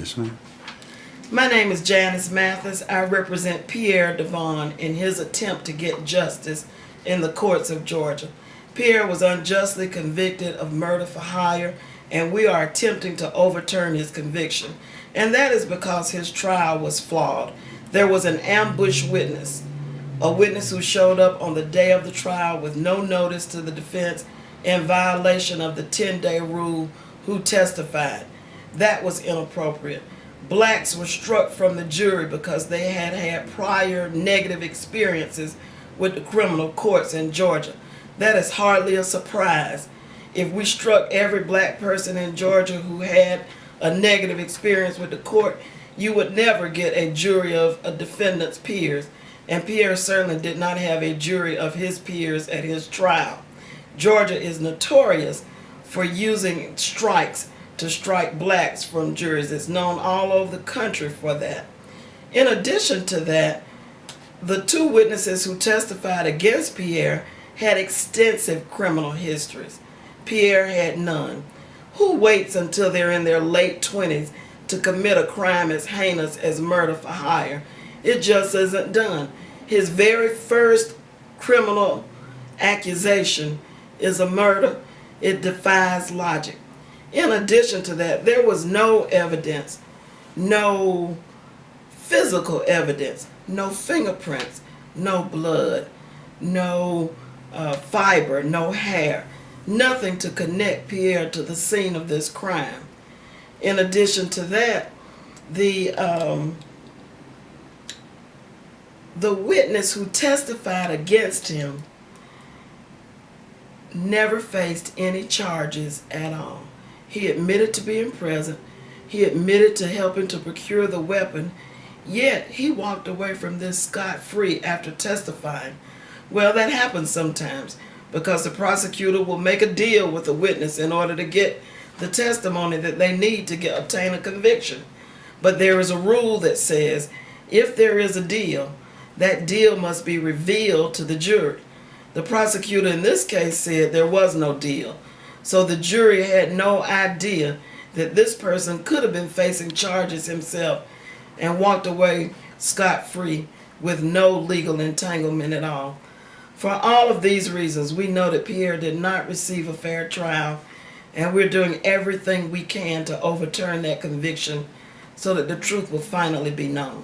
Yes, ma'am. My name is Janice Mathis. I represent Pierre DeVaughn in his attempt to get justice in the courts of Georgia. Pierre was unjustly convicted of murder for hire, and we are attempting to overturn his conviction. And that is because his trial was flawed. There was an ambush witness, a witness who showed up on the day of the trial with no notice to the defense in violation of the 10-day rule, who testified. That was inappropriate. Blacks were struck from the jury because they had had prior negative experiences with the criminal courts in Georgia. That is hardly a surprise. If we struck every black person in Georgia who had a negative experience with the court, you would never get a jury of a defendant's peers. And Pierre certainly did not have a jury of his peers at his trial. Georgia is notorious for using strikes to strike blacks from juries. It's known all over the country for that. In addition to that, the two witnesses who testified against Pierre had extensive criminal histories. Pierre had none. Who waits until they're in their late 20s to commit a crime as heinous as murder for hire? It just isn't done. His very first criminal accusation is a murder. It defies logic. In addition to that, there was no evidence, no physical evidence, no fingerprints, no blood, no fiber, no hair, nothing to connect Pierre to the scene of this crime. In addition to that, the witness who testified against him never faced any charges at all. He admitted to being present. He admitted to helping to procure the weapon, yet he walked away from this scot-free after testifying. Well, that happens sometimes because the prosecutor will make a deal with the witness in order to get the testimony that they need to obtain a conviction. But there is a rule that says if there is a deal, that deal must be revealed to the jury. The prosecutor in this case said there was no deal. So the jury had no idea that this person could have been facing charges himself and walked away scot-free with no legal entanglement at all. For all of these reasons, we know that Pierre did not receive a fair trial, and we're doing everything we can to overturn that conviction so that the truth will finally be known.